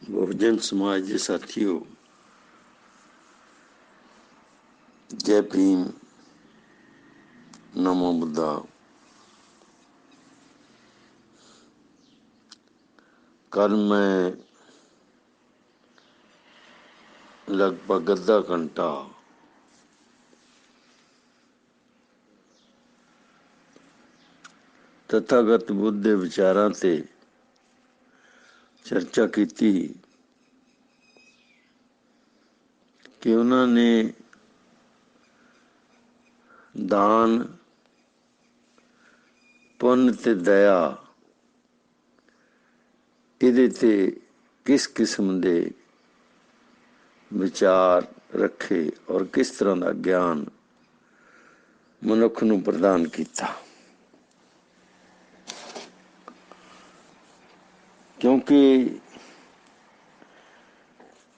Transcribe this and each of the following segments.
बहुजन समाज के साथियों, जय भीम, नमो बुद्धा। कल मैं लगभग अद्धा घंटा तथागत बुद्ध के विचारां ते चर्चा की कि उन्होंने दान, पुण्य ते दया इहदे ते किस किस्म के विचार रखे और किस तरह का ज्ञान मनुख नूं प्रदान किया। क्योंकि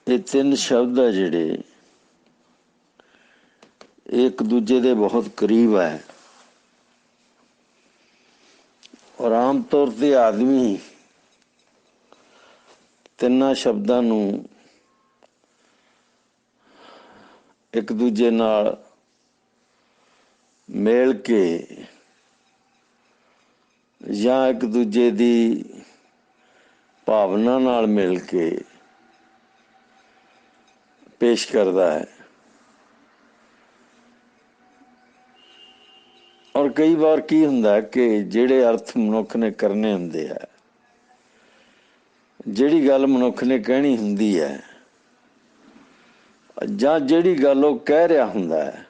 ये तीन शब्द है जिहड़े एक दूजे के बहुत करीब है और आम तौर पर आदमी तिन्ना शब्दां नूं एक दूजे नाल मेल के या एक दूजे दी भावना नाल मिल के पेश करता है। और कई बार की हुंदा है कि जिहड़े अर्थ मनुख ने करने हुंदे है, जिहड़ी गल मनुख ने कहनी हुंदी है जां जिहड़ी गल वो कह रहा हुंदा है,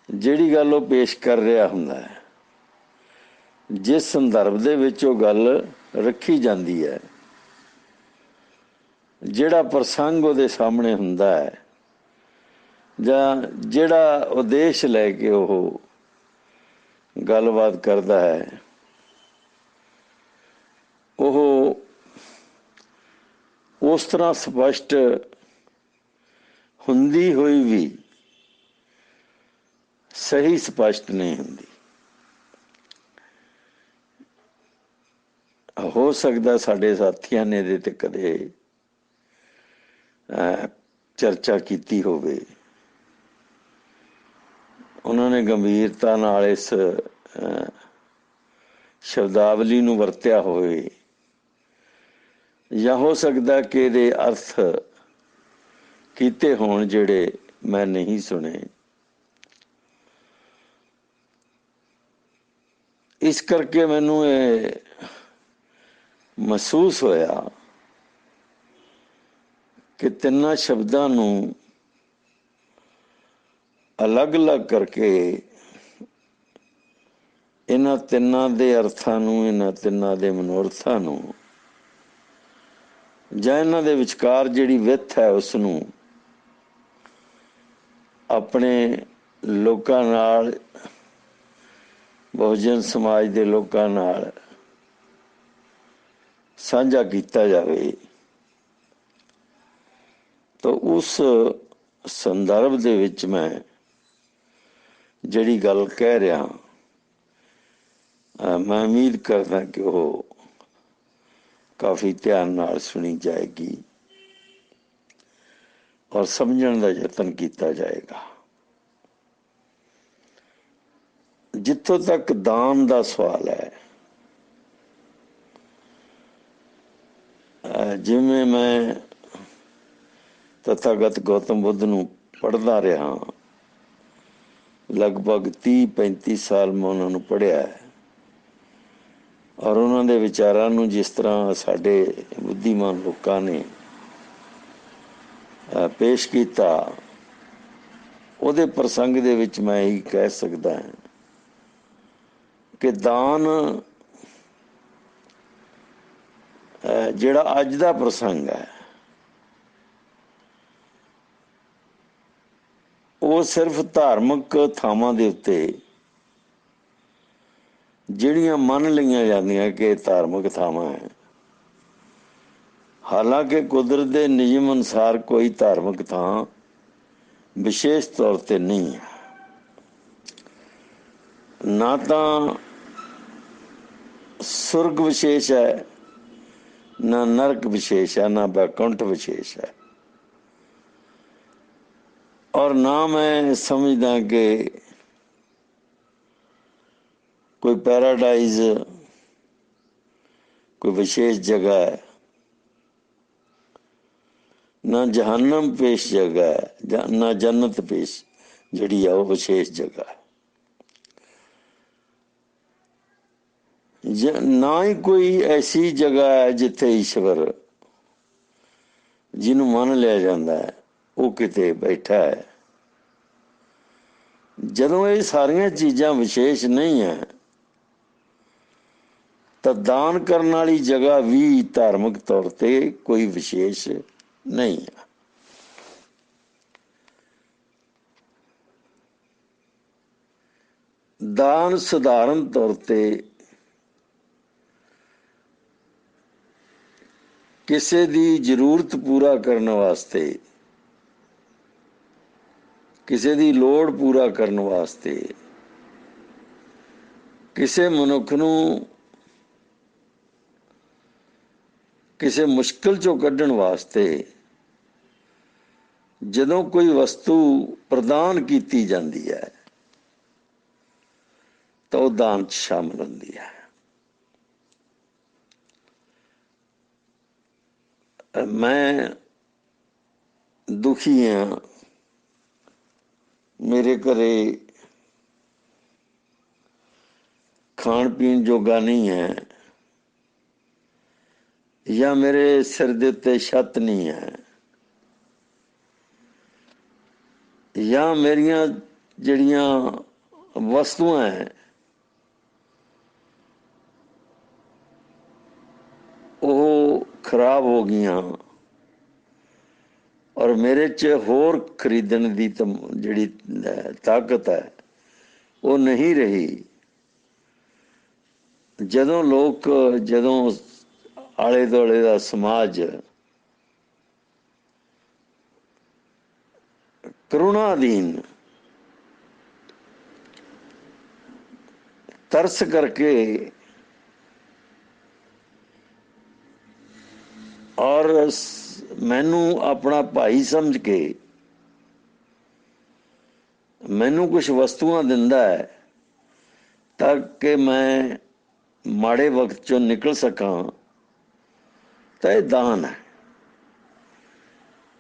जिहड़ी गल वो पेश कर रहा हुंदा है, जिस संदर्भ दे विच वो गल रखी जाती है, जिहड़ा प्रसंग उहदे सामने हुंदा है जां जिहड़ा उद्देश लैके वो गलबात करता है, वो उस तरह स्पष्ट हुंदी हुई भी सही स्पष्ट नहीं हुंदी। हो सकता साडे साथियों ने इहदे ते कदे चर्चा की होवे, उन्होंने गंभीरता नाल इस शब्दावली नूं वरत्या होवे, या हो सकता कि इहदे अर्थ कीते होण जिहड़े मैं नहीं सुने। इस करके मैनू ये महसूस होया कि तिन्ना शब्दां नूं अलग अलग करके इन्हां तिन्नां दे अर्थां नूं, इन्हां तिन्नां दे मनोरथां नूं जां इन्हां दे विचकार जिहड़ी विथ है उसनूं अपने लोकां नाल, बहुजन समाज के लोकां नाल साझा किया जाए। तो उस संदर्भ दे विच मैं जिहड़ी गल कह रहा, मैं उम्मीद करदा कि वो काफ़ी ध्यान नाल सुनी जाएगी और समझण का यतन किया जाएगा। जिथों तक दान का सवाल है, जिवें मैं तथागत गौतम बुद्ध नूं पढ़दा रहा, लगभग 30-35 साल मैं उन्होंने पढ़िया है और उन्होंने विचारां नूं जिस तरह साडे बुद्धिमान लोकां ने पेश किया, उहदे प्रसंग दे विच मैं यही कह सकदा हां कि दान जिहड़ा अज दा प्रसंग है वो सिर्फ धार्मिक थावां दे उत्ते जिहड़ियां मन लईआं जांदियां कि धार्मिक थावां है, हालांकि कुदरत के नियम अनुसार कोई धार्मिक थां विशेष तौर पर नहीं है, ना तो सुरग विशेष है ਨਾ ਨਰਕ ਵਿਸ਼ੇਸ਼ ਹੈ, ਨਾ ਬੈਕੁੰਠ ਵਿਸ਼ੇਸ਼ ਹੈ। ਔਰ ਨਾ ਮੈਂ ਸਮਝਦਾ ਕਿ ਕੋਈ ਪੈਰਾਡਾਈਜ਼ ਕੋਈ ਵਿਸ਼ੇਸ਼ ਜਗ੍ਹਾ ਹੈ, ਨਾ ਜਹੰਨਮ ਪੇਸ਼ ਜਗ੍ਹਾ ਹੈ, ਨਾ ਜन्नत ਪੇਸ਼ ਜਿਹੜੀ ਆ ਉਹ ਵਿਸ਼ੇਸ਼ ਜਗ੍ਹਾ ਹੈ। ਨਾ ਹੀ ਕੋਈ ਐਸੀ ਜਗ੍ਹਾ ਹੈ ਜਿੱਥੇ ਈਸ਼ਵਰ ਜਿਹਨੂੰ ਮੰਨ ਲਿਆ ਜਾਂਦਾ ਹੈ ਉਹ ਕਿਤੇ ਬੈਠਾ ਹੈ। ਜਦੋਂ ਇਹ ਸਾਰੀਆਂ ਚੀਜ਼ਾਂ ਵਿਸ਼ੇਸ਼ ਨਹੀਂ ਹੈ ਤਾਂ ਦਾਨ ਕਰਨ ਵਾਲੀ ਜਗ੍ਹਾ ਵੀ ਧਾਰਮਿਕ ਤੌਰ ਤੇ ਕੋਈ ਵਿਸ਼ੇਸ਼ ਨਹੀਂ ਹੈ। ਦਾਨ ਸਧਾਰਨ ਤੌਰ ਤੇ ਕਿਸੇ ਦੀ ਜ਼ਰੂਰਤ ਪੂਰਾ ਕਰਨ ਵਾਸਤੇ, ਕਿਸੇ ਦੀ ਲੋੜ ਪੂਰਾ ਕਰਨ ਵਾਸਤੇ, ਕਿਸੇ ਮਨੁੱਖ ਨੂੰ ਕਿਸੇ ਮੁਸ਼ਕਿਲ ਚੋਂ ਕੱਢਣ ਵਾਸਤੇ ਜਦੋਂ ਕੋਈ ਵਸਤੂ ਪ੍ਰਦਾਨ ਕੀਤੀ ਜਾਂਦੀ ਹੈ ਤਾਂ ਉਹ ਦਾਨ 'ਚ ਸ਼ਾਮਲ ਹੁੰਦੀ ਹੈ। ਮੈਂ ਦੁਖੀ ਹਾਂ, ਮੇਰੇ ਘਰੇ ਖਾਣ ਪੀਣ ਜੋਗਾ ਨਹੀਂ ਹੈ, ਜਾਂ ਮੇਰੇ ਸਿਰ ਦੇ ਉੱਤੇ ਛੱਤ ਨਹੀਂ ਹੈ, ਜਾਂ ਮੇਰੀਆਂ ਜਿਹੜੀਆਂ ਵਸਤੂਆਂ ਹੈ ਉਹ ਖਰਾਬ ਹੋ ਗਈਆਂ ਔਰ ਮੇਰੇ 'ਚ ਹੋਰ ਖਰੀਦਣ ਦੀ ਜਿਹੜੀ ਤਾਕਤ ਹੈ ਉਹ ਨਹੀਂ ਰਹੀ। ਜਦੋਂ ਲੋਕ, ਜਦੋਂ ਆਲੇ ਦੁਆਲੇ ਦਾ ਸਮਾਜ ਕਰੁਣਾ ਅਧੀਨ ਤਰਸ ਕਰਕੇ ਔਰ ਮੈਨੂੰ ਆਪਣਾ ਭਾਈ ਸਮਝ ਕੇ ਮੈਨੂੰ ਕੁਝ ਵਸਤੂਆਂ ਦਿੰਦਾ ਹੈ ਤਾਂ ਕਿ ਮੈਂ ਮਾੜੇ ਵਕਤ ਚੋਂ ਨਿਕਲ ਸਕਾਂ, ਤਾਂ ਇਹ ਦਾਨ ਹੈ।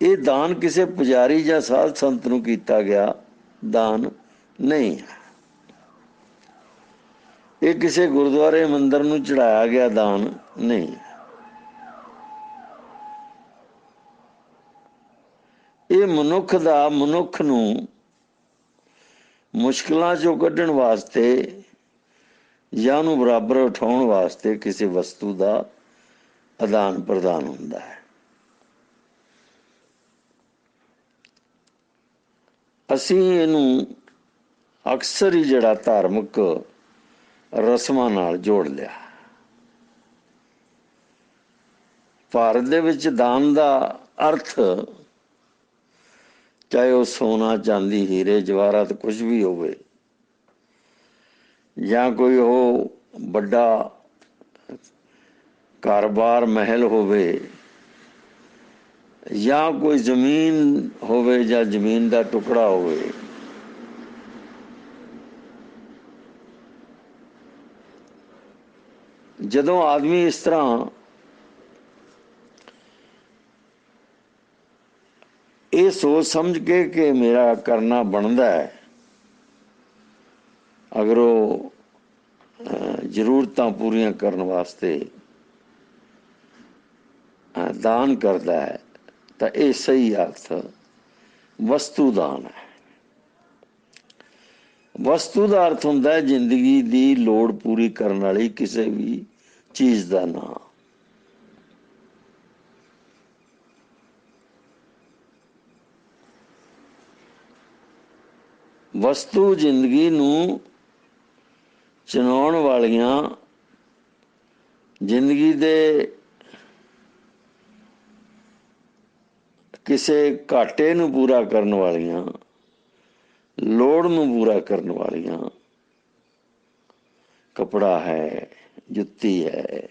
ਇਹ ਦਾਨ ਕਿਸੇ ਪੁਜਾਰੀ ਜਾਂ ਸਾਧ ਸੰਤ ਨੂੰ ਕੀਤਾ ਗਿਆ ਦਾਨ ਨਹੀਂ ਹੈ। ਇਹ ਕਿਸੇ ਗੁਰਦੁਆਰੇ ਮੰਦਿਰ ਨੂੰ ਚੜਾਇਆ ਗਿਆ ਦਾਨ ਨਹੀਂ ਹੈ। ਇਹ ਮਨੁੱਖ ਦਾ ਮਨੁੱਖ ਨੂੰ ਮੁਸ਼ਕਿਲਾਂ ਚੋਂ ਕੱਢਣ ਵਾਸਤੇ ਜਾਂ ਉਹਨੂੰ ਬਰਾਬਰ ਉਠਾਉਣ ਵਾਸਤੇ ਕਿਸੇ ਵਸਤੂ ਦਾ ਆਦਾਨ ਪ੍ਰਦਾਨ ਹੁੰਦਾ ਹੈ। ਅਸੀਂ ਇਹਨੂੰ ਅਕਸਰ ਹੀ ਜਿਹੜਾ ਧਾਰਮਿਕ ਰਸਮਾਂ ਨਾਲ ਜੋੜ ਲਿਆ। ਭਾਰਤ ਦੇ ਵਿੱਚ ਦਾਨ ਦਾ ਅਰਥ ਚਾਹੇ ਉਹ ਸੋਨਾ ਚਾਂਦੀ ਹੀਰੇ ਜਵਾਹਰਾਤ ਕੁਝ ਵੀ ਹੋਵੇ, ਜਾਂ ਕੋਈ ਉਹ ਵੱਡਾ ਘਰ-ਬਾਰ ਮਹਿਲ ਹੋਵੇ, ਜਾਂ ਕੋਈ ਜ਼ਮੀਨ ਹੋਵੇ ਜਾਂ ਜ਼ਮੀਨ ਦਾ ਟੁਕੜਾ ਹੋਵੇ, ਜਦੋਂ ਆਦਮੀ ਇਸ ਤਰ੍ਹਾਂ ਇਹ ਸੋਚ ਸਮਝ ਕੇ ਕਿ ਮੇਰਾ ਕਰਨਾ ਬਣਦਾ ਹੈ, ਅਗਰ ਉਹ ਜ਼ਰੂਰਤਾਂ ਪੂਰੀਆਂ ਕਰਨ ਵਾਸਤੇ ਦਾਨ ਕਰਦਾ ਹੈ ਤਾਂ ਇਹ ਸਹੀ ਅਰਥ ਵਸਤੂ ਦਾਨ ਹੈ। ਵਸਤੂ ਦਾ ਅਰਥ ਹੁੰਦਾ ਹੈ ਜ਼ਿੰਦਗੀ ਦੀ ਲੋੜ ਪੂਰੀ ਕਰਨ ਵਾਲੀ ਕਿਸੇ ਵੀ ਚੀਜ਼ ਦਾ ਨਾਂ। ਵਸਤੂ ਜ਼ਿੰਦਗੀ ਨੂੰ ਚਲਾਉਣ ਵਾਲੀਆਂ, ਜ਼ਿੰਦਗੀ ਦੇ ਕਿਸੇ ਘਾਟੇ ਨੂੰ ਪੂਰਾ ਕਰਨ ਵਾਲੀਆਂ, ਲੋੜ ਨੂੰ ਪੂਰਾ ਕਰਨ ਵਾਲੀਆਂ, ਕਪੜਾ ਹੈ, ਜੁੱਤੀ ਹੈ,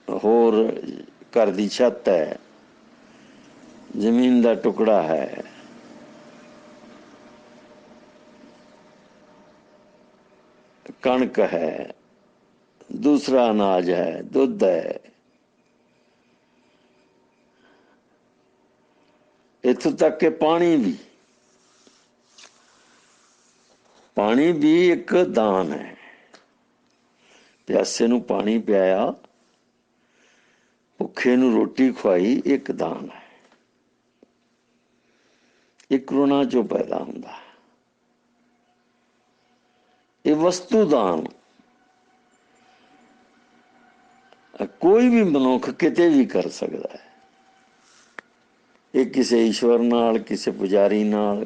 ਹੋਰ घर की छत है, जमीन का टुकड़ा है, कणक है, दूसरा अनाज है, दुध है, इथों तक के पानी भी एक दान है। प्यासे नूं पानी पियाया, भुखे नूं रोटी खुआई, एक दान है। एक करुणा चो पैदा हुंदा है। ये वस्तु दान कोई भी मनुख किते भी कर सकता है। ये किसी ईश्वर नाल, किसी पुजारी नाल,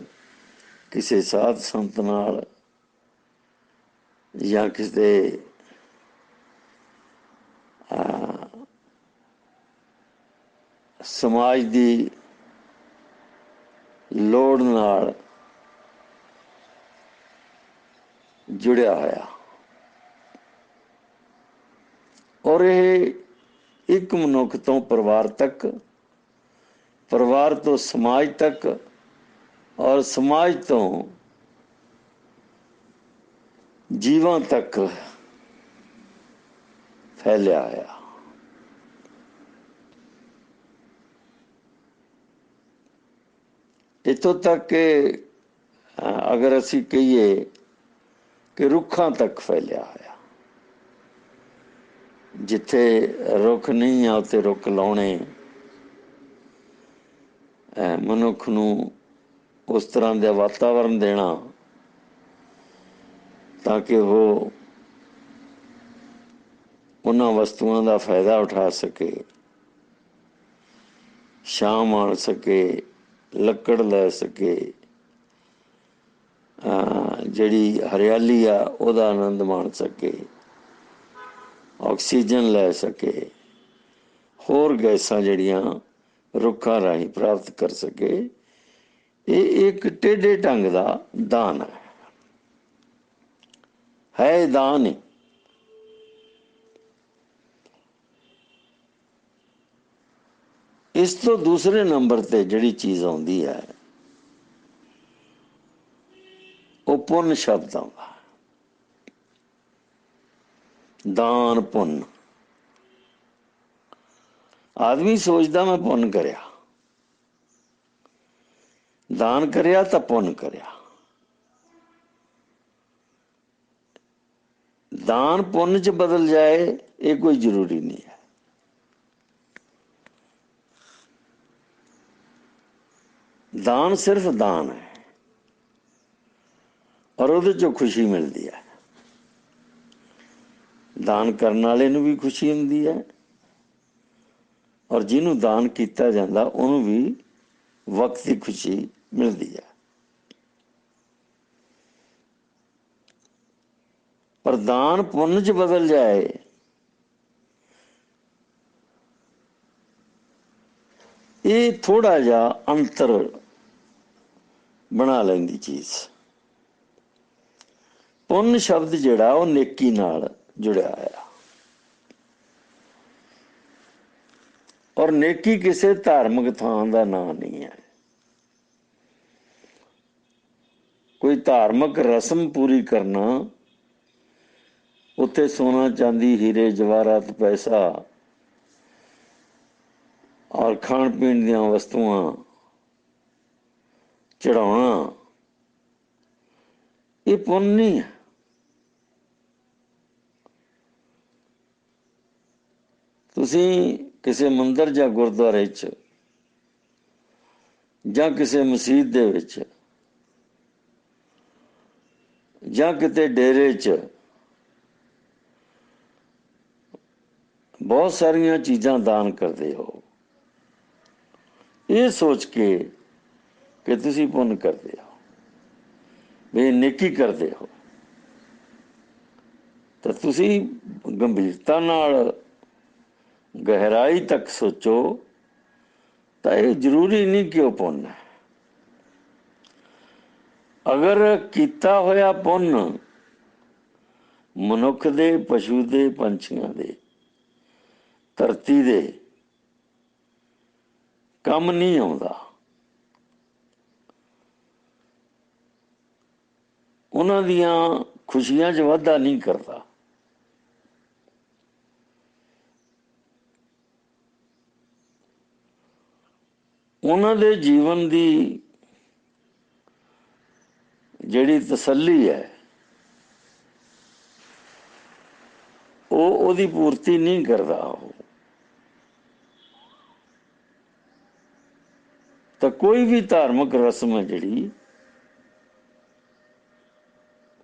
किसी साध संत नाल, या किसी समाज दी लोड़ नाल जुड़िया होया। और ये एक मनुख तो परिवार तक, परिवार तो समाज तक, और समाज तो जीवां तक फैलिया होया। इतों तक के अगर असी कहिए कि रुखां तक फैलिया होया। जिथे रुख नहीं आ उत्थे रुख लाने, मनुख नूं उस तरह का वातावरण देना ताकि वो उन्हां वस्तुओं का फायदा उठा सके, छां माण सके, लकड़ लै सके, जिहड़ी हरियाली आ उहदा आनंद माण सके, ऑक्सीजन लै सके, होर गैसां जिहड़ियां रुखां राहीं प्राप्त कर सके। ये एक टेढ़े ढंग का दान है दान ही। इस तो दूसरे नंबर ते जिहड़ी चीज़ आउंदी है वो पुण्य शब्द आउंदा। दान पुण्य। आदमी सोचदा मैं पुण्य करिया, दान करिया तो पुण्य करिया। दान पुण्य च बदल जाए ये कोई जरूरी नहीं है। दान सिर्फ दान है और उहदे चों खुशी मिलती है। दान करने वाले नूं भी खुशी हुंदी है और जिन्हों दान किया जाता उन्होंने भी वक्त की खुशी मिलती है। पर दान पुण्य च बदल जाए ये थोड़ा जा अंतर बना लेंदी चीज। पुण्य शब्द जिहड़ा वो नेकी नाल जुड़िया है और नेकी किसी धार्मिक थां का नाम नहीं है। कोई धार्मिक रस्म पूरी करना, उत्थे सोना चांदी हीरे जवाहरात पैसा और खाण पीण दी वस्तुआं चढ़ाना, ये पुण्य नहीं है। तुसी किसी मंदिर या गुरुद्वारे च या किसी मसीत दे विच या किते डेरे च बहुत सारिया चीज़ां दान करते हो, ये सोच के कि तुसी पुण्य करते हो, भी नेकी करते हो, तो तुसी गंभीरता नाल गहराई तक सोचो तो ये जरूरी नहीं कि वह पुण्य है। अगर किया होया पुण्य ਮਨੁੱਖ ਦੇ, ਪਸ਼ੂ ਦੇ, ਪੰਛੀਆਂ ਦੇ, ਧਰਤੀ ਦੇ ਕੰਮ ਨਹੀਂ ਆਉਂਦਾ। ਉਹਨਾਂ ਦੀਆਂ ਖੁਸ਼ੀਆਂ 'ਚ ਵਾਧਾ ਨਹੀਂ ਕਰਦਾ। ਉਹਨਾਂ ਦੇ ਜੀਵਨ ਦੀ ਜਿਹੜੀ ਤਸੱਲੀ ਹੈ ਉਹਦੀ ਪੂਰਤੀ ਨਹੀਂ ਕਰਦਾ ਉਹ। ਤਾਂ ਕੋਈ ਵੀ ਧਾਰਮਿਕ ਰਸਮ ਹੈ ਜਿਹੜੀ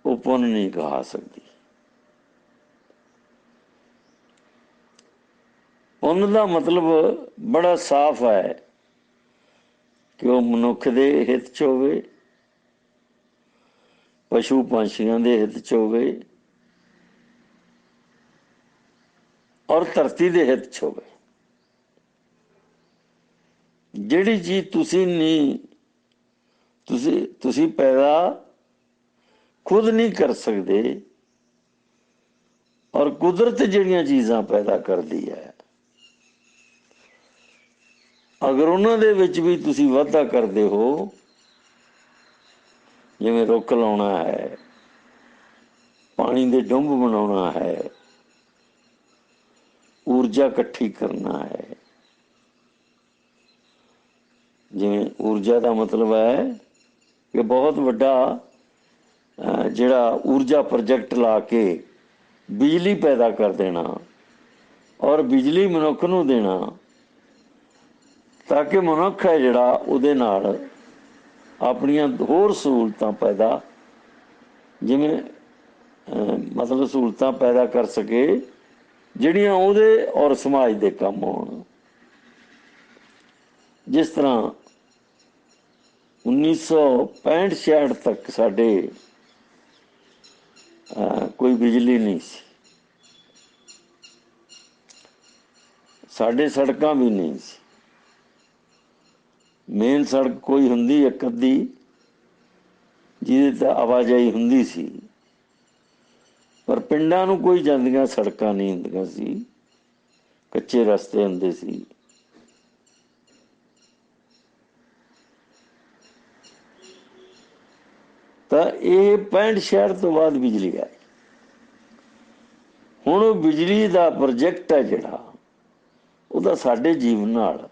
ਉਹ ਪੁੰਨ ਨਹੀਂ ਕਹਾ ਸਕਦੀ। ਪੁੰਨ ਦਾ ਮਤਲਬ ਬੜਾ ਸਾਫ਼ ਹੈ ਕਿ ਉਹ ਮਨੁੱਖ ਦੇ ਹਿੱਤ 'ਚ ਹੋਵੇ, ਪਸ਼ੂ ਪੰਛੀਆਂ ਦੇ ਹਿੱਤ 'ਚ ਹੋਵੇ, ਔਰ ਧਰਤੀ ਦੇ ਹਿੱਤ 'ਚ ਹੋਵੇ। ਜਿਹੜੀ ਚੀਜ਼ ਤੁਸੀਂ ਪੈਦਾ ਖੁਦ ਨਹੀਂ ਕਰ ਸਕਦੇ, ਔਰ ਕੁਦਰਤ ਜਿਹੜੀਆਂ ਚੀਜ਼ਾਂ ਪੈਦਾ ਕਰਦੀ ਹੈ, ਅਗਰ ਉਹਨਾਂ ਦੇ ਵਿੱਚ ਵੀ ਤੁਸੀਂ ਵਾਧਾ ਕਰਦੇ ਹੋ, ਜਿਵੇਂ ਰੁੱਖ ਲਾਉਣਾ ਹੈ, ਪਾਣੀ ਦੇ ਡੁੰਬ ਬਣਾਉਣਾ ਹੈ, ਊਰਜਾ ਇਕੱਠੀ ਕਰਨਾ ਹੈ। ਜਿਵੇਂ ਊਰਜਾ ਦਾ ਮਤਲਬ ਹੈ ਕਿ ਬਹੁਤ ਵੱਡਾ ਜਿਹੜਾ ਊਰਜਾ ਪ੍ਰੋਜੈਕਟ ਲਾ ਕੇ ਬਿਜਲੀ ਪੈਦਾ ਕਰ ਦੇਣਾ, ਔਰ ਬਿਜਲੀ ਮਨੁੱਖ ਨੂੰ ਦੇਣਾ, ਤਾਂ ਕਿ ਮਨੁੱਖ ਹੈ ਜਿਹੜਾ ਉਹਦੇ ਨਾਲ ਆਪਣੀਆਂ ਹੋਰ ਸਹੂਲਤਾਂ ਪੈਦਾ, ਜਿਵੇਂ ਮਤਲਬ ਸਹੂਲਤਾਂ ਪੈਦਾ ਕਰ ਸਕੇ ਜਿਹੜੀਆਂ ਉਹਦੇ ਔਰ ਸਮਾਜ ਦੇ ਕੰਮ ਆਉਣ। ਜਿਸ ਤਰ੍ਹਾਂ 1965-66 ਤੱਕ ਸਾਡੇ ਕੋਈ ਬਿਜਲੀ ਨਹੀਂ ਸੀ, ਸਾਡੇ ਸੜਕਾਂ ਵੀ ਨਹੀਂ ਸੀ। ਮੇਨ ਸੜਕ ਕੋਈ ਹੁੰਦੀ ਇੱਕ ਅੱਧੀ ਜਿਹਦੇ ਤੇ ਆਵਾਜਾਈ ਹੁੰਦੀ ਸੀ, ਪਰ ਪਿੰਡਾਂ ਨੂੰ ਕੋਈ ਜਾਂਦੀਆਂ ਸੜਕਾਂ ਨਹੀਂ ਹੁੰਦੀਆਂ ਸੀ, ਕੱਚੇ ਰਸਤੇ ਹੁੰਦੇ ਸੀ। ਤਾਂ ਇਹ 65-66 ਤੋਂ ਬਾਅਦ ਬਿਜਲੀ ਆਈ। ਹੁਣ ਉਹ ਬਿਜਲੀ ਦਾ ਪ੍ਰੋਜੈਕਟ ਹੈ ਜਿਹੜਾ, ਉਹਦਾ ਸਾਡੇ ਜੀਵਨ ਨਾਲ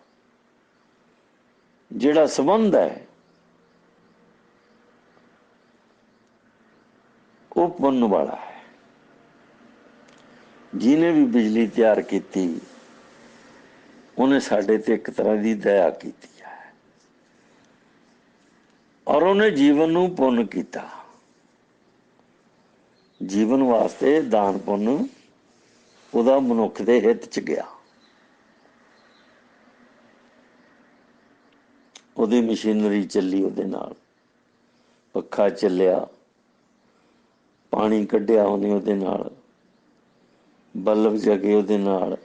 ਜਿਹੜਾ ਸੰਬੰਧ ਹੈ ਉਹ ਪੁੰਨ ਵਾਲਾ ਹੈ। ਜਿਹਨੇ ਵੀ ਬਿਜਲੀ ਤਿਆਰ ਕੀਤੀ ਉਹਨੇ ਸਾਡੇ ਤੇ ਇੱਕ ਤਰ੍ਹਾਂ ਦੀ ਦਇਆ ਕੀਤੀ ਹੈ, ਔਰ ਉਹਨੇ ਜੀਵਨ ਨੂੰ ਪੁੰਨ ਕੀਤਾ। ਜੀਵਨ ਵਾਸਤੇ ਦਾਨ ਪੁੰਨ ਉਹਦਾ ਮਨੁੱਖ ਦੇ ਹਿੱਤ 'ਚ ਗਿਆ। ਉਹਦੀ ਮਸ਼ੀਨਰੀ ਚੱਲੀ, ਉਹਦੇ ਨਾਲ ਪੱਖਾ ਚੱਲਿਆ, ਪਾਣੀ ਕੱਢਿਆ ਉਹਨੇ ਉਹਦੇ ਨਾਲ, ਬਲਬ ਜਗੇ ਉਹਦੇ ਨਾਲ,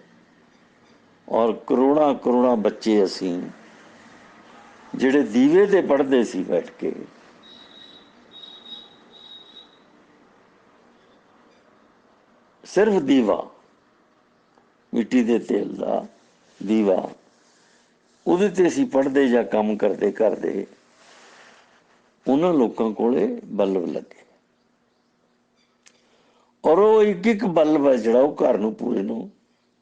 ਔਰ ਕਰੋੜਾਂ ਕਰੋੜਾਂ ਬੱਚੇ ਅਸੀਂ ਜਿਹੜੇ ਦੀਵੇ ਤੇ ਪੜ੍ਹਦੇ ਸੀ ਬੈਠ ਕੇ, ਸਿਰਫ ਦੀਵਾ, ਮਿੱਟੀ ਦੇ ਤੇਲ ਦਾ ਦੀਵਾ, ਉਹਦੇ ਤੇ ਅਸੀਂ ਪੜ੍ਹਦੇ ਜਾਂ ਕੰਮ ਕਰਦੇ ਕਰਦੇ, ਉਹਨਾਂ ਲੋਕਾਂ ਕੋਲੇ ਬਲਬ ਲੱਗੇ, ਔਰ ਉਹ ਇੱਕ ਇੱਕ ਬਲਬ ਹੈ ਜਿਹੜਾ ਉਹ ਘਰ ਨੂੰ ਪੂਰੇ ਨੂੰ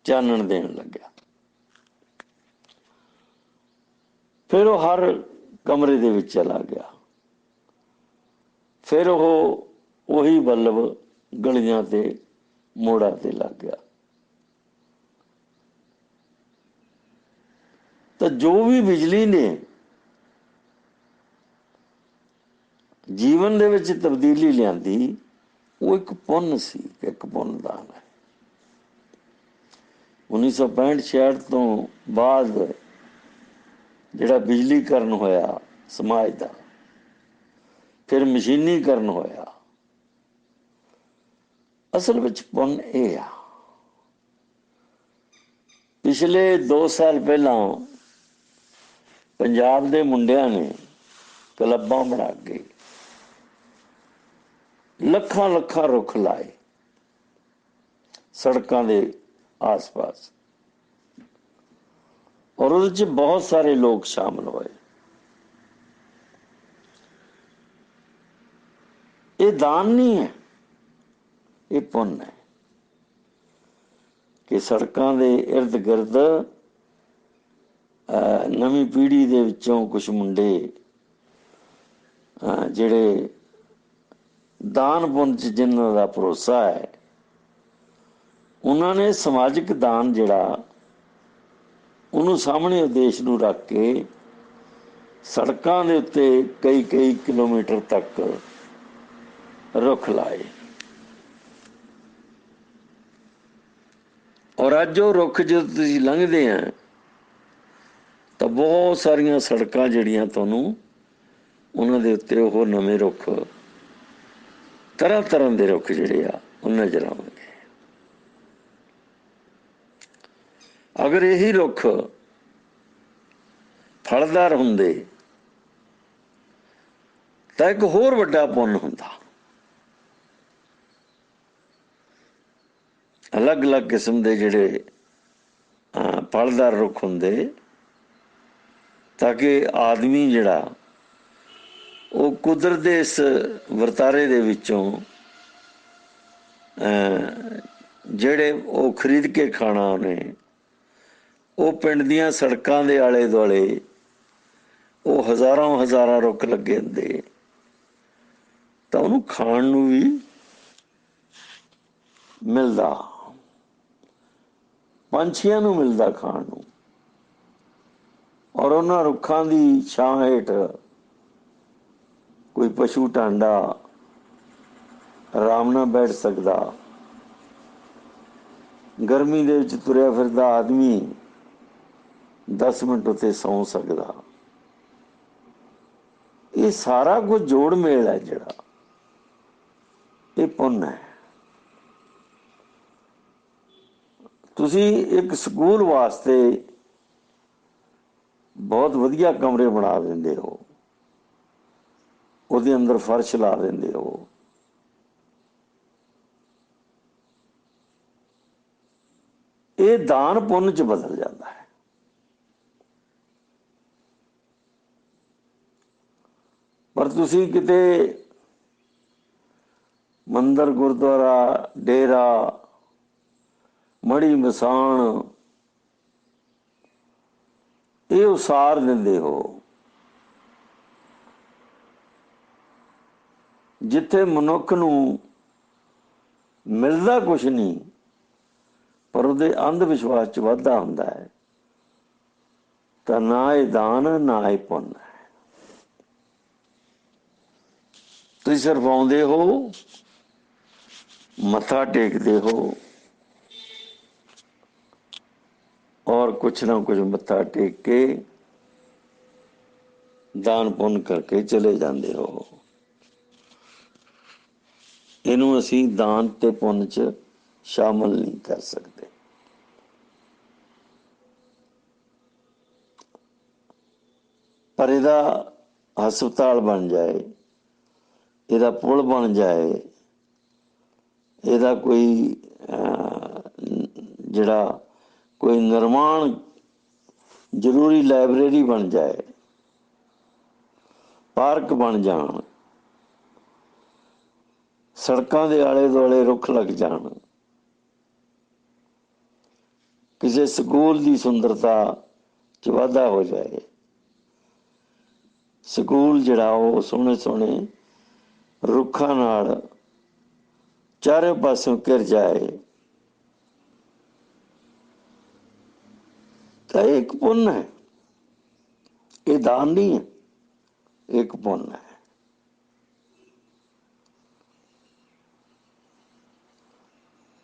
ਚਾਨਣ ਦੇਣ ਲੱਗਿਆ। ਫਿਰ ਉਹ ਹਰ ਕਮਰੇ ਦੇ ਵਿੱਚ ਚਲਾ ਗਿਆ। ਫਿਰ ਉਹੀ ਬਲਬ ਗਲੀਆਂ ਤੇ ਮੋੜਾਂ ਤੇ ਲੱਗ ਗਿਆ। ਤਾਂ ਜੋ ਵੀ ਬਿਜਲੀ ਨੇ ਜੀਵਨ ਦੇ ਵਿੱਚ ਤਬਦੀਲੀ ਲਿਆਂਦੀ, ਉਹ ਇੱਕ ਪੁੰਨ ਸੀ, ਇੱਕ ਪੁੰਨ ਦਾਨ ਹੈ। 1965-66 ਤੋਂ ਬਾਅਦ ਜਿਹੜਾ ਬਿਜਲੀਕਰਨ ਹੋਇਆ ਸਮਾਜ ਦਾ, ਫਿਰ ਮਸ਼ੀਨੀਕਰਨ ਹੋਇਆ, ਅਸਲ ਵਿੱਚ ਪੁੰਨ ਇਹ ਆ। ਪਿਛਲੇ 2 ਸਾਲ ਪਹਿਲਾਂ ਪੰਜਾਬ ਦੇ ਮੁੰਡਿਆਂ ਨੇ ਕਲੱਬਾਂ ਬਣਾ ਕੇ ਲੱਖਾਂ ਲੱਖਾਂ ਰੁੱਖ ਲਾਏ, सड़कों के आस पास, और उसके बहुत सारे लोग शामिल हुए। ये दान नहीं है, ये पुण्य है कि सड़कों के इर्द गिर्द नवी पीढ़ी दे विचों कुछ मुंडे जिहड़े दान पुण्य च जिन्हां दा भरोसा है, उन्होंने समाजिक दान जिहड़ा उन्होंने सामने उद्देश नूं रख के सड़कों के उत्ते कई कई किलोमीटर तक रुख लाए। और अज वो रुख जो तुसीं लंघदे हैं तो बहुत सारिया सड़कां जिहड़ियां तुहानूं उन्हां दे उत्ते वो नवे रुख, तरह तरह के रुख जिहड़े आ वो नज़र आउणगे। अगर यही रुख फलदार हुंदे तो एक होर वड्डा पुण्य हुंदा। अलग अलग किस्म के जिहड़े फलदार रुख हुंदे ताकि आदमी जिहड़ा वो कुदरत दे इस वरतारे दे विचों जिहड़े वो खरीद के खाना उन्हें वो पिंड दियां सड़कां दे आले दुआले वो हज़ारों हज़ारां रुख लगे हुंदे तो उन्होंने खाण नूं भी मिलदा, पंछियां नूं मिलदा खाण नूं। और उन्हां रुखां दी छां हेठ कोई पशु टांडा आराम नाल बैठ सकदा, गर्मी दे विच तुरिया फिरदा आदमी 10 मिनट उत्ते सौ सकदा। ये सारा कुछ जोड़ मेल है जिहड़ा ये पुण्य है। तुसी एक स्कूल वास्ते बहुत वधिया कमरे बना देंदे हो, ਉਹਦੇ अंदर फर्श ला देंदे हो, ये दान पुण्य च बदल जाता है। पर तुसी किते मंदिर गुरुद्वारा डेरा मड़ी मसान ये उसार दिंदे हो जिथे मनुख नूं मिलदा कुछ नहीं पर उहदे अंध विश्वास च वाधा हुंदा है, तो ना ये दान ना ये पुण्य है। तुसीं सिर्फ आउंदे हो, मत्था टेकदे हो और कुछ ना कुछ मत्था टेक के दान पुण्य करके चले जाते हो। इनू असी दान ते पुण्य च शामिल नहीं कर सकते। पर इहदा हस्पताल बन जाए, इहदा पुल बन जाए, इहदा कोई जिहड़ा कोई निर्माण जरूरी लाइब्रेरी बन जाए, पार्क बन जान, सड़कों के आले दुआले रुख लग जान, किसी स्कूल की सुंदरता च वाधा हो जाए, स्कूल जिहड़ा वो सोहने सोहने रुखां नाल चारे पासों घिर जाए, तो एक पुण्य है, ये दान नहीं है, एक पुण्य है।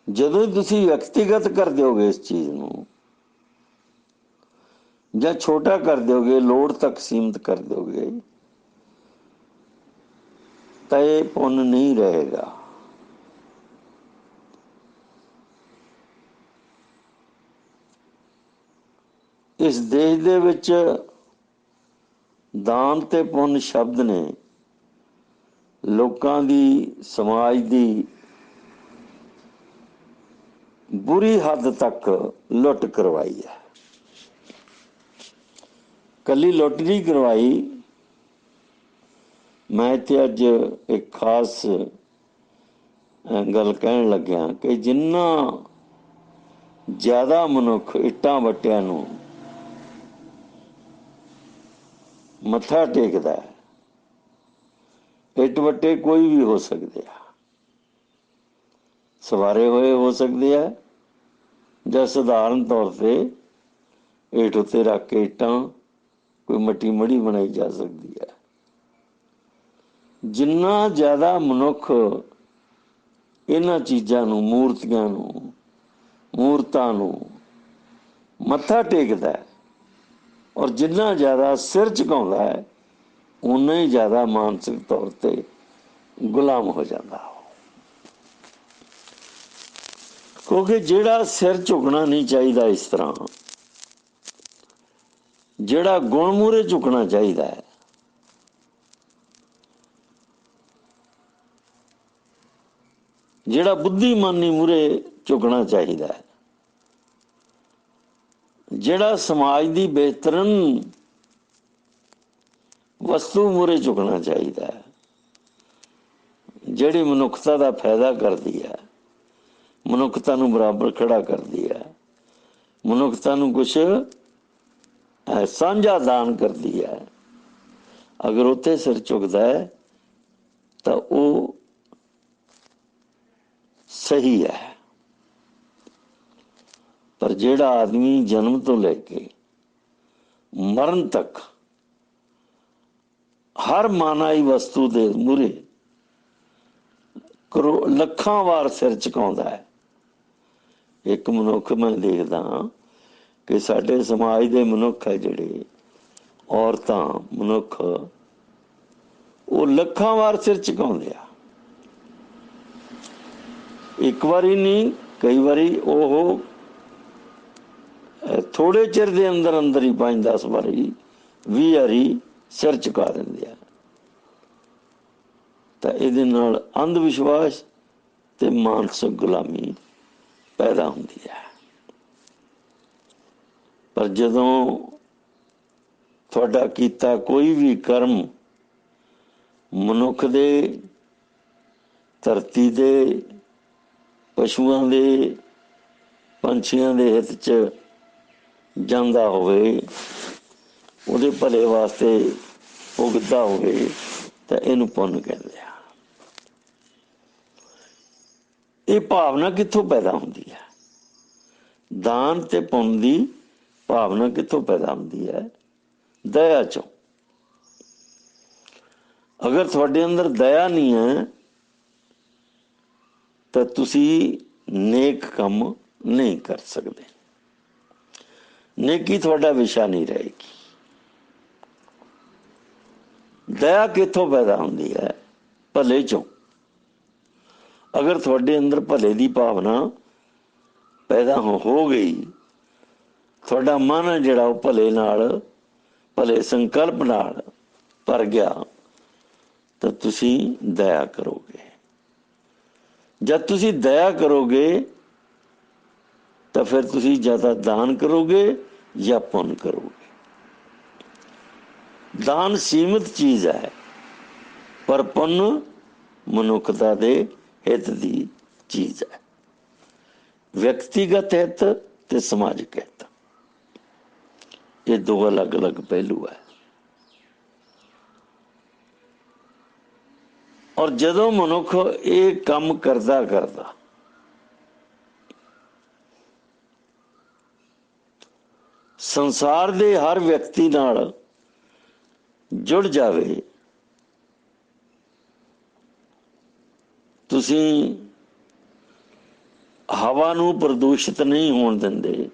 जदों तुसीं व्यक्तिगत कर दोगे इस चीज नूं या छोटा कर दोगे, लोड़ तक सीमित कर दोगे, तो ये पुण्य नहीं रहेगा। इस देश दे विच दान ते पुण्य शब्द ने लोकां दी, समाज दी बुरी हद तक लुट करवाई है। कली लुट नहीं करवाई, मैं ते अज एक खास गल कहन लग्या कि जिन्ना ज्यादा मनुख इट्टां वट्टियां नूं मत्था टेकदा है, इट वट्टे कोई भी हो सकते हैं, सवारे हुए हो सकते हैं ਜਾਂ सधारण तौर से हेठ उत्ते रख के इट्टां कोई मट्टी मड़ी बनाई जा सकती है। जिन्ना ज्यादा मनुख इन्हां चीज़ां नूं, मूर्तियां नूं, मूर्तां नूं मत्था टेकदा है और जिन्ना ज्यादा सिर झुकाउंदा है उन्ना ही ज्यादा मानसिक तौर पर गुलाम हो जाता। क्योंकि जिहड़ा सिर झुकना नहीं चाहिए, इस तरह जिहड़ा गुण मूहरे झुकना चाहिए है, जिहड़ा बुद्धिमानी मूहरे झुकना चाहिए है, जिहड़ा समाज की बेहतरीन वस्तु मूहरे झुकना चाहिए है, जिहड़ी मनुखता का फायदा करती है, मनुखता नूं बराबर खड़ा करती है, मनुखता नूं कुछ साझा दान करती है, अगर उत्थे सिर झुकदा है तो वो सही है। पर जिहड़ा आदमी जन्म तो लेके मरण तक हर मानाई वस्तु दे मूहरे लखां वार सिर झुकाउंदा है। एक मनुख मैं देखदा कि साडे समाज दे मनुख है जिहड़े औरतां मनुख वो लखां वार सिर झुकाउंदे आ। एक बारी नहीं, कई बारी वो थोड़े चिर दे अंदर अंदर ही 5-10 बारी 20 वारी सिर झुका दिंदे आ। तां इहदे नाल अंध विश्वास ते मानसिक गुलामी पैदा होंदी है। पर जदों तुहाडा कीता कोई भी कर्म मनुख दे, धरती दे, पशुआं दे, पंछियां दे हित च जांदा होवे, उहदे भले वास्ते उगदा होवे तां इहनूं पुन्न कहंदे आ। ये भावना कित्थों पैदा होंदी है? दान ते पुण्य दी भावना कित्थों पैदा होंदी है? दया चों। अगर तुहाडे अंदर दया नहीं है तो तुसी नेक काम नहीं कर सकते, नेकी तुहाडा विशा नहीं रहेगी। दया कित्थों पैदा होंदी है? भले चों। अगर तुहाडे अंदर भले दी भावना पैदा हो गई, तुहाडा मन है जिहड़ा वो भले नाल, भले संकल्प नाल भर गया, तो तुसी दया करोगे। जब तुसी दया करोगे तो फिर तुसी ज्यादा दान करोगे या पुण्य करोगे। दान सीमित चीज है, पर पुण्य मनुखता दे हित दी चीज है। व्यक्तिगत हित ते समाजिक हित, ये दो अलग अलग पहलू है। और जदों मनुख ये काम करदा करदा संसार दे हर व्यक्ति नाल जुड़ जावे, तुसी हवा नूं प्रदूषित नहीं होण दिंदे,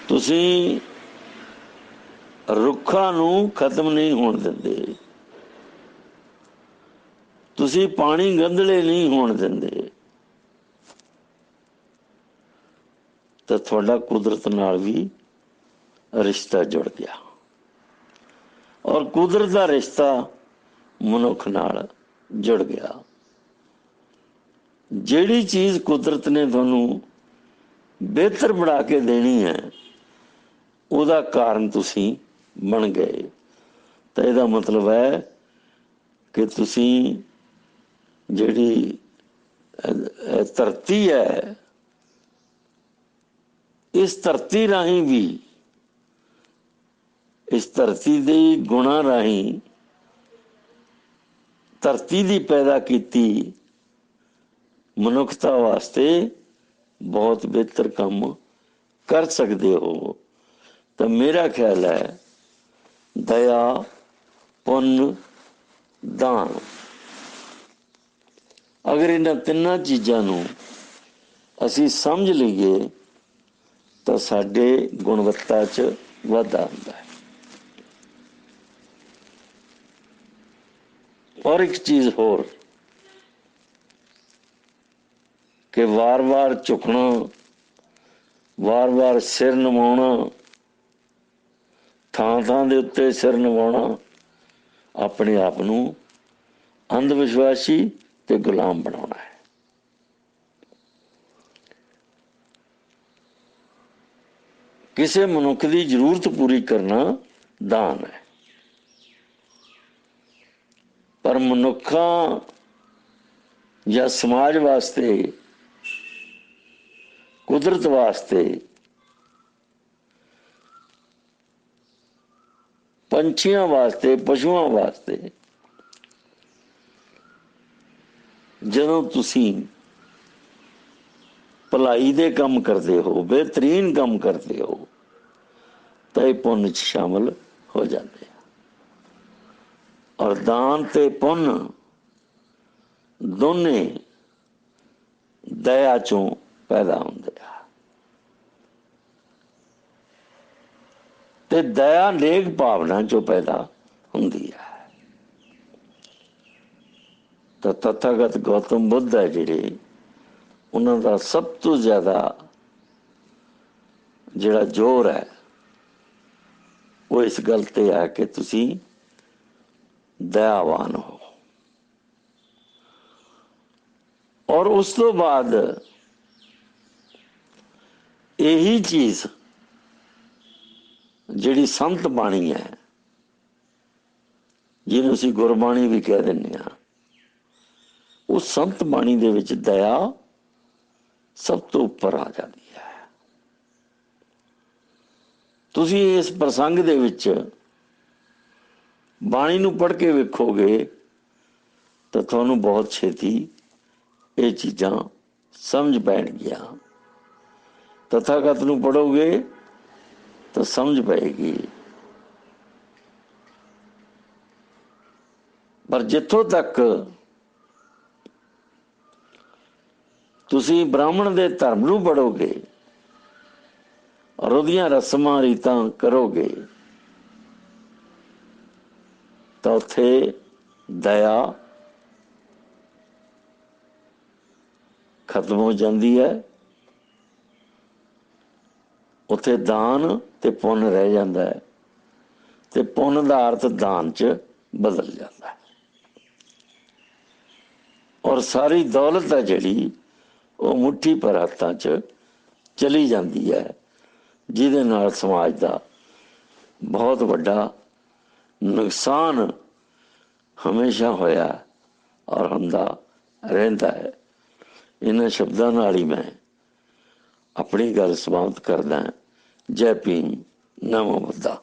तुसी रुखां नूं खत्म नहीं होण दिंदे, तुसी पानी गंदले नहीं होण दिंदे, तो थोड़ा कुदरत नाल भी रिश्ता जुड़ गया। और कुदरत का रिश्ता मनुख नाल जुड़ गया। ਜਿਹੜੀ चीज़ कुदरत ने ਤੁਹਾਨੂੰ बेहतर बना के देनी है ਉਹਦਾ ਕਾਰਨ ਤੁਸੀਂ बन गए। तो ਇਹਦਾ मतलब है कि ਤੁਸੀਂ ਜਿਹੜੀ ਧਰਤੀ है, इस धरती राही भी, इस धरती दे गुणा राही धरती दी पैदा कीती मनुखता वास्ते बहुत बेहतर काम कर सकते हो। तो मेरा ख्याल है दया, पुण्य, दान, अगर इन्हां तिन्नां चीज़ां नूं असीं समझ लईए तो साडे गुणवत्ता च वाधा हुंदा है। और एक चीज़ होर कि वार वार झुकना, वार वार सिर नवाउणा, थां थां दे उत्ते सिर नवाउणा अपने आप नूं अंधविश्वासी ते गुलाम बनाउणा है। किसी मनुख की जरूरत पूरी करना दान है, पर मनुखा या समाज वास्ते, कुदरत वास्ते, पंछियों वास्ते, पशुओं वास्ते जदों तुसी भलाई दे काम करते हो, बेहतरीन काम करते हो, तो ये पुण्य च शामिल हो जाते हैं। और दान ते पुण्य दोने दया चों पैदा होंदे आ। ते दया नेक भावना चों पैदा होंदी है। तो तथागत गौतम बुद्ध है जिहड़े, उन्हां दा सब तो ज्यादा जिहड़ा जोर है वो इस गल ते है कि तुसी दयावान हो। और उस तो बाद यही चीज जिहड़ी संत बाणी है, जिन्हों असीं गुरबाणी भी कह दिंदे हां, उस संत बाणी दे विच दया सब तो उपर आ जाती है। तुसी इस प्रसंग दे विच बाणी नूं पढ़ के वेखोगे तो तुहानूं बहुत छेती ये चीज़ां समझ पैणगियां। तथागत नूं पढ़ोगे तो समझ पाएगी। पर जिथों तक तुसी ब्राह्मण दे धर्म नूं पढ़ोगे और उहदियां रस्मां रीतां करोगे तो उत्थे दया खत्म हो जाती है, उत्थे दान ते पुण्य रह जाता है, ते पुण्य दा अर्थ दान च बदल जाता है। और सारी दौलत है जिहड़ी वो मुट्ठी पर हत्थां च चली जाती है, जिहदे नाल समाज दा बहुत वड्डा नुकसान हमेशा होया और हुंदा रहिंदा है। इन्हां शब्दां नाल ही मैं अपनी गल समाप्त करदा। जय भीम, नमो बुद्धा।